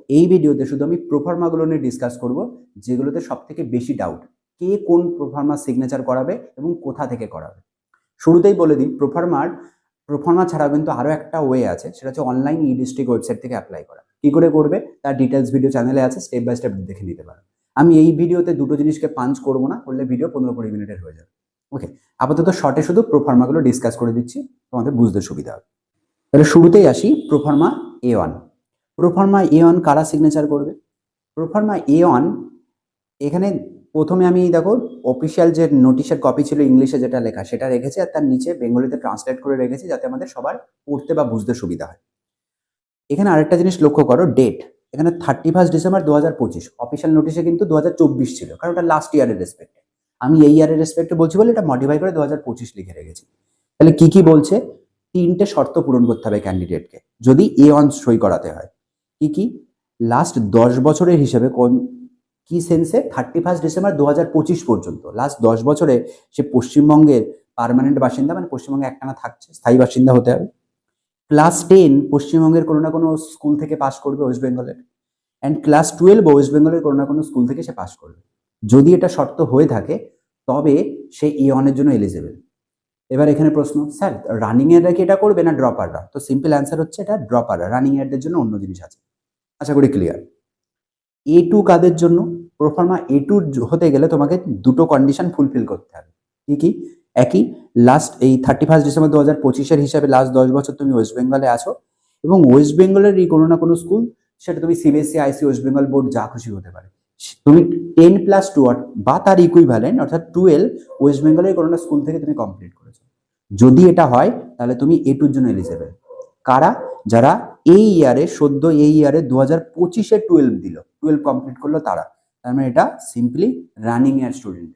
এই ভিডিওতে শুধু আমি প্রোফার্মাগুলো নিয়ে ডিসকাস করব, যেগুলোতে সব থেকে বেশি ডাউট, কে কোন প্রোফার্মা সিগনেচার করাবে এবং কোথা থেকে করাবে। শুরুতেই বলে দিই, প্রোফার্মা ছাড়াও কিন্তু আরও একটা ওয়ে আছে, সেটা হচ্ছে অনলাইন ই ডিস্ট্রিক্ট ওয়েবসাইট থেকে অ্যাপ্লাই করা। কী করে করবে তার ডিটেলস ভিডিও চ্যানেলে আছে, স্টেপ বাই স্টেপ দেখে নিতে পারো। আমি এই ভিডিওতে দুটো জিনিসকে পাঞ্চ করবো না, করলে ভিডিও 15-20 মিনিটের হয়ে যাবে। ওকে, আপাতত শর্টে শুধু প্রোফার্মাগুলো ডিসকাস করে দিচ্ছি, তোমাদের বুঝতে সুবিধা হবে। তাহলে শুরুতেই আসি প্রোফার্মা A1। প্রোফার্মা A1 কারা সিগনেচার করবে? প্রোফার্মা A1 এখানে প্রথমে আমি দেখো অফিসিয়াল যে নোটিশের কপি ছিল ইংলিশে যেটা লেখা সেটা রেখেছি, আর তার নিচে বেঙ্গলিতে ট্রান্সলেট করে রেখেছি যাতে আমাদের সবার পড়তে বা বুঝতে সুবিধা হয়। এখানে আরেকটা জিনিস লক্ষ্য করো, ডেট এখানে 31 ডিসেম্বর 2025, অফিসিয়াল নোটিশে কিন্তু 2024 ছিল, কারণ ওটা লাস্ট ইয়ারের রেসপেক্টে। আমি এই ইয়ারের রেসপেক্টে বলছি বলে এটা মডিফাই করে 2025 লিখে রেখেছি। তাহলে কি কি বলছে? 3টে শর্ত পূরণ করতে হবে ক্যান্ডিডেটকে যদি A1 সই করাতে হয়। কি কি? লাস্ট 10 বছরের হিসেবে কোন কি সেন্সে 31 ডিসেম্বর 2025 পর্যন্ত লাস্ট 10 বছরে সে পশ্চিমবঙ্গের পার্মানেন্ট বাসিন্দা, মানে পশ্চিমবঙ্গে একটানা থাকছে, স্থায়ী বাসিন্দা হতে হবে। ক্লাস 10 পশ্চিমবঙ্গের কোনো না কোনো স্কুল থেকে পাস করবে ওয়েস্ট বেঙ্গলের, অ্যান্ড ক্লাস 12 ওয়েস্ট বেঙ্গলের কোনো না কোনো স্কুল থেকে সে পাস করবে। যদি এটা শর্ত হয়ে থাকে তবে সে A1 এর জন্য এলিজেবল। এবার এখানে প্রশ্ন, স্যার রানিং এররা কি এটা করবে না ড্রপাররা? তো সিম্পল অ্যান্সার হচ্ছে এটা ড্রপাররা, রানিং এরদের জন্য অন্য জিনিস আছে। আশা করি ক্লিয়ার। A2 কাদের জন্য? প্রোফার্মা A2 হতে গেলে তোমাকে দুটো কন্ডিশন ফুলফিল করতে হবে। কি কি? একই, লাস্ট এই 31 ডিসেম্বর 2025 হিসাবে লাস্ট 10 বছর তুমি ওয়েস্ট বেঙ্গলে আছো, এবং ওয়েস্ট বেঙ্গলেরই কোনো না কোনো স্কুল, সেটা তুমি CBSE, IC, West Bengal board যা খুশি হতে পারে, তুমি 10+2 বা তার ইকুইভ্যালেন্ট অর্থাৎ 12 ওয়েস্ট বেঙ্গলের কোনো না স্কুল থেকে তুমি কমপ্লিট করেছো। যদি এটা হয় তাহলে তুমি A2 জন্য এলিজেবল। কারা? যারা এই ইয়ারে সদ্য এই ইয়ারে 2025-এ 12 দিল, 12 কমপ্লিট করলো তারা। তার মানে এটা সিম্পলি রানিং ইয়ার স্টুডেন্ট।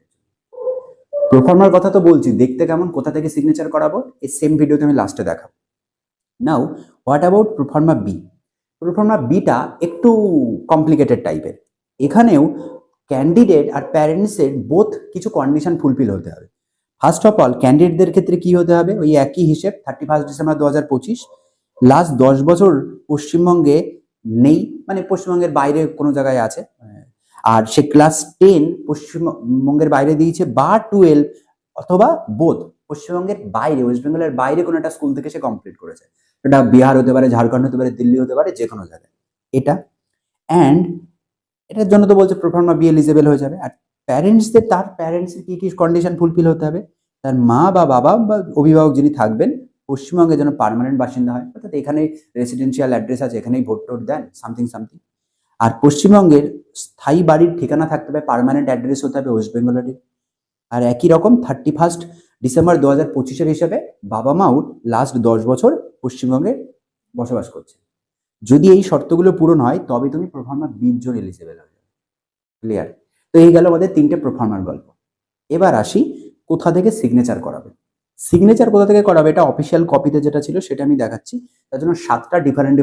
প্রোফার্মার কথা তো বলছি, দেখতে কেমন, কোথা থেকে সিগনেচার করাবো এই সেম ভিডিওতে আমি লাস্টে দেখাবো। Now what about proforma B? Proforma বিটা একটু কমপ্লিকেটেড টাইপের। এখানেও ক্যান্ডিডেট আর প্যারেন্টসের বোথ কিছু কন্ডিশন ফুলফিল হতে হবে। ফার্স্ট অফ অল ক্যান্ডিডেটদের ক্ষেত্রে কি হতে হবে? ওই একই হিসেব, 31 ডিসেম্বর 2025, লাস্ট 10 বছর পশ্চিমবঙ্গে নেই, মানে পশ্চিমবঙ্গের বাইরে কোনো জায়গায় আছে, আর সে ক্লাস 10 পশ্চিমবঙ্গের বাইরে দিয়েছে, বা 12 অথবা বোধ পশ্চিমবঙ্গের বাইরে, ওয়েস্ট বেঙ্গলের বাইরে কোনো একটা স্কুল থেকে সে কমপ্লিট করেছে। এটা বিহার হতে পারে, ঝাড়খণ্ড হতে পারে, দিল্লি হতে পারে, যে কোনো জায়গায় এটা। অ্যান্ড এটার জন্য তো বলছে প্রোফার্মা বি এলিজেবল হয়ে যাবে। আর প্যারেন্টসদের, তার প্যারেন্টসের কি কি কন্ডিশন ফুলফিল হতে হবে? তার মা বা বাবা বা অভিভাবক যিনি থাকবেন পশ্চিমবঙ্গে যেন পার্মানেন্ট বাসিন্দা হয়, অর্থাৎ এখানে রেসিডেন্সিয়াল অ্যাড্রেস আছে, এখানেই ভোট টোট দেন, সামথিং সামথিং। আর পশ্চিমবঙ্গের স্থায়ী বাড়ির ঠিকানা থাকতে হবে, পার্মানেন্ট অ্যাড্রেস হতে হবে ওয়েস্ট বেঙ্গলেরই। আর একই রকম 31 ডিসেম্বর 2025-এর হিসাবে বাবা মাও লাস্ট 10 বছর পশ্চিমবঙ্গে বসবাস করছে। যদি এই শর্তগুলো পূরণ হয় তবে তুমি প্রোফার্মা বির জন্য এলিজেবল হবে। ক্লিয়ার? তো এই গেল আমাদের 3টে প্রোফার্মার গল্প। এবার আসি কোথা থেকে সিগনেচার করাবে। সিগনেচার কোথা থেকে করাবে এটা অফিসিয়াল কপিতে যেটা ছিল সেটা আমি দেখাচ্ছি। তার জন্য 7টা ডিফারেন্ট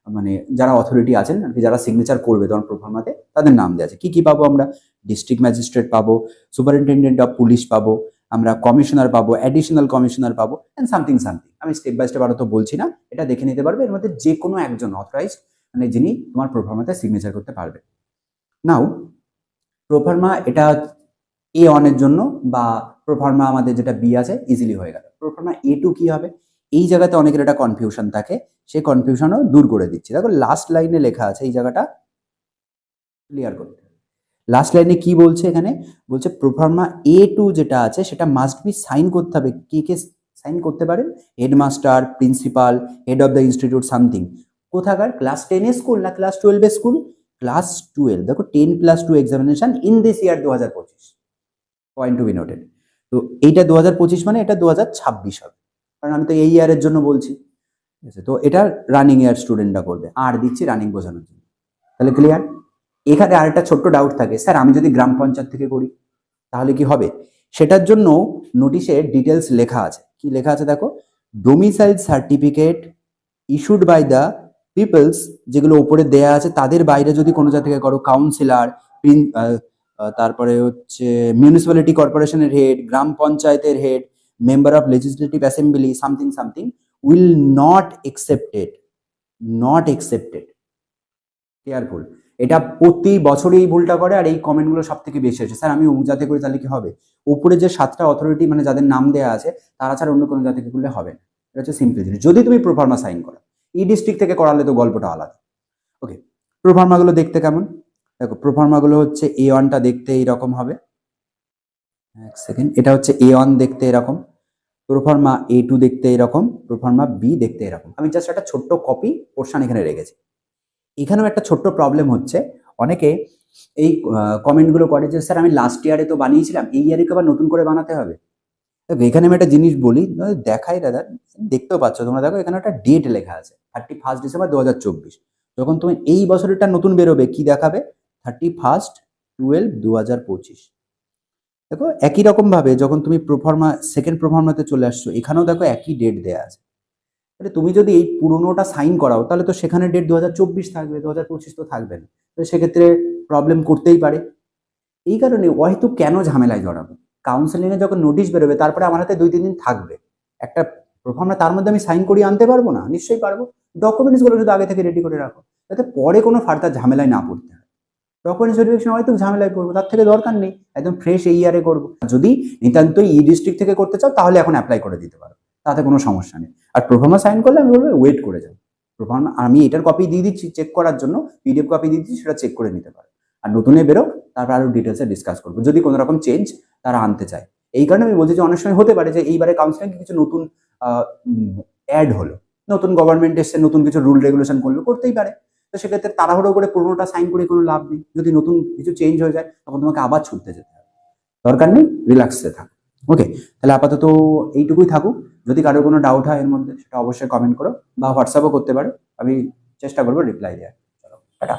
মানে যারা অথরিটি আছেন আর কি, যারা সিগনেচার করবে তোমার প্রোফার্মাতে, তাদের নাম দেওয়া আছে। কি কি পাবো আমরা? ডিস্ট্রিক্ট ম্যাজিস্ট্রেট পাবো, সুপারিনটেন্ডেন্ট অফ পুলিশ পাবো, আমরা কমিশনার পাবো, অ্যাডিশনাল কমিশনার পাবো, অ্যান্ড সামথিং সামথিং। আমি স্টেপ বাই স্টেপ আরো তো বলছি না, এটা দেখে নিতে পারবে। এর মধ্যে যে কোনো একজন অথরাইজড, মানে যিনি তোমার প্রোফার্মাতে সিগনেচার করতে পারবে। নাও প্রোফার্মা এটা A1 এর জন্য, বা প্রোফার্মা আমাদের যেটা বি আছে ইজিলি হয়ে গেল। প্রোফার্মা A2 কি হবে? এই জায়গাতে অনেকের একটা কনফিউশন থাকে, সেই কনফিউশনও দূর করে দিচ্ছি। দেখো লাস্ট লাইনে লেখা আছে, এই জায়গাটা ক্লিয়ার করতে হবে। লাস্ট লাইনে কি বলছে? এখানে বলছে প্রোফার্মা A2 যেটা আছে সেটা মাস্ট বি সাইন করতে হবে। কে কে সাইন করতে পারেন? Headmaster, principal, head of the institute, something. কোথাকার? ক্লাস 10 এর স্কুল না ক্লাস 12 এর স্কুল? ক্লাস 12। দেখো 10+2 examination in this year 2025, point to be noted. তো এইটা 2025 মানে এটা 2026 হবে, কারণ আমি তো এই ইয়ারের জন্য বলছি। ঠিক আছে, তো এটা রানিং ইয়ার স্টুডেন্টরা করবে, আর দিচ্ছি রানিং বোঝানোর জন্য। তাহলে ক্লিয়ার? এখানে আরেকটা ছোট্ট ডাউট থাকে, স্যার আমি যদি গ্রাম পঞ্চায়েত থেকে করি তাহলে কি হবে? সেটার জন্য নোটিশে ডিটেলস লেখা আছে। কি লেখা আছে দেখো, domicile certificate issued by the peoples, যেগুলো উপরে দেয়া আছে, তাদের বাইরে যদি কোনো জায়গা থেকে করো, কাউন্সিলর, তারপরে হচ্ছে মিউনিসিপ্যালিটি কর্পোরেশনের হেড, গ্রাম পঞ্চায়েতের head, member of legislative assembly, something something, will not accepted. Not accepted. Careful, এটা প্রতি বছরই এই ভুলটা করে, আর এই কমেন্টগুলো সব থেকে বেশি আসে, স্যার আমি অমুক জাতি করি তাহলে কি হবে? উপরে যে 7টা অথরিটি মানে যাদের নাম দেওয়া আছে তারা ছাড়া অন্য কোনো জাতিকে করলে হবে না। এটা হচ্ছে সিম্পল জিনিস। যদি তুমি প্রোফার্মা সাইন করো, ই ডিস্ট্রিক্ট থেকে করালে তো গল্পটা আলাদা। ওকে, প্রোফার্মাগুলো দেখতে কেমন? দেখো প্রোফার্মাগুলো হচ্ছে A1টা দেখতে এইরকম হবে, এক সেকেন্ড, এটা হচ্ছে A1 দেখতে এরকম, প্রোফার্মা A2 দেখতে এরকম, প্রোফার্মা বি দেখতে এরকম। আমি জাস্ট একটা ছোট্ট কপি পোর্শন এখানে রেখেছি। এখানেও একটা ছোট্ট প্রবলেম হচ্ছে, অনেকে এই কমেন্টগুলো করে যে স্যার আমি লাস্ট ইয়ারে তো বানিয়েছিলাম, এই ইয়ারে কি আবার নতুন করে বানাতে হবে? দেখো এখানে আমি একটা জিনিস বলি, দেখাই দাদা, দেখতেও পাচ্ছ তোমরা, দেখো এখানে একটা ডেট লেখা আছে 31 ডিসেম্বর 2024। যখন তুমি এই বছরেরটা নতুন বেরোবে কি দেখাবে? 31/12/2025। দেখো একই রকম ভাবে যখন তুমি প্রোফার্মা সেকেন্ড প্রোফার্মাতে চলে আসছো, এখানেও দেখো একই ডেট দেয়া আছে। তাহলে তুমি যদি এই পুরোনোটা সাইন করাও তাহলে তো সেখানে ডেট 2024 থাকবে, 2025 তো থাকবে না। তো সেক্ষেত্রে প্রবলেম করতেই পারে। এই কারণে হয়তো কেন ঝামেলায় জড়াবো? কাউন্সেলিংয়ে যখন নোটিশ বেরোবে তারপরে আমার হাতে 2-3 দিন থাকবে, একটা প্রোফার্মা তার মধ্যে আমি সাইন করিয়ে আনতে পারবো না? নিশ্চয়ই পারবো। ডকুমেন্টসগুলো শুধু আগে থেকে রেডি করে রাখো, যাতে পরে কোনো ফার্দার ঝামেলায় না পড়তে হয়। ডকুমেন্টস ভেরিফিকেশন হয়তো ঝামেলায় পড়বো, তার থেকে দরকার নেই, একদম ফ্রেশ এই ইয়ারে করবো। যদি নিতান্তই ই ডিস্ট্রিক্ট থেকে করতে চাও তাহলে এখন অ্যাপ্লাই করে দিতে পারো, তাতে কোনো সমস্যা নেই। আর প্রোফার্মা সাইন করলে আমি বলবো ওয়েট করে যাও। প্রোফার্মা আমি এটার কপি দিয়ে দিচ্ছি চেক করার জন্য, পিডিএফ কপি দিয়ে দিচ্ছি, সেটা চেক করে নিতে পারো। আর নতুনে বেরো, তারপর আরো ডিটেলসে ডিসকাস করবো যদি কোনো রকম চেঞ্জ তারা আনতে চায়। এই কারণে আমি বলছি যে অনেক সময় হতে পারে যে এইবারে কাউন্সিলিং কিছু নতুন অ্যাড হলো, নতুন গভর্নমেন্ট এসছে, নতুন কিছু রুল রেগুলেশন করলো, করতেই পারে। তো সেক্ষেত্রে তাড়াহুড়ো করে পুরোনোটা সাইন করে কোনো লাভ নেই। যদি নতুন কিছু চেঞ্জ হয়ে যায় তখন তোমাকে আবার ছুটতে যেতে হবে, দরকার নেই, রিল্যাক্সে থাকো। ওকে, তাহলে আপাতত এইটুকুই থাকুক। যদি কারোর কোনো ডাউট হয় এর মধ্যে সেটা অবশ্যই কমেন্ট করো বা হোয়াটসঅ্যাপও করতে পারো, আমি চেষ্টা করবো রিপ্লাই দেওয়ার। চলো টাটা।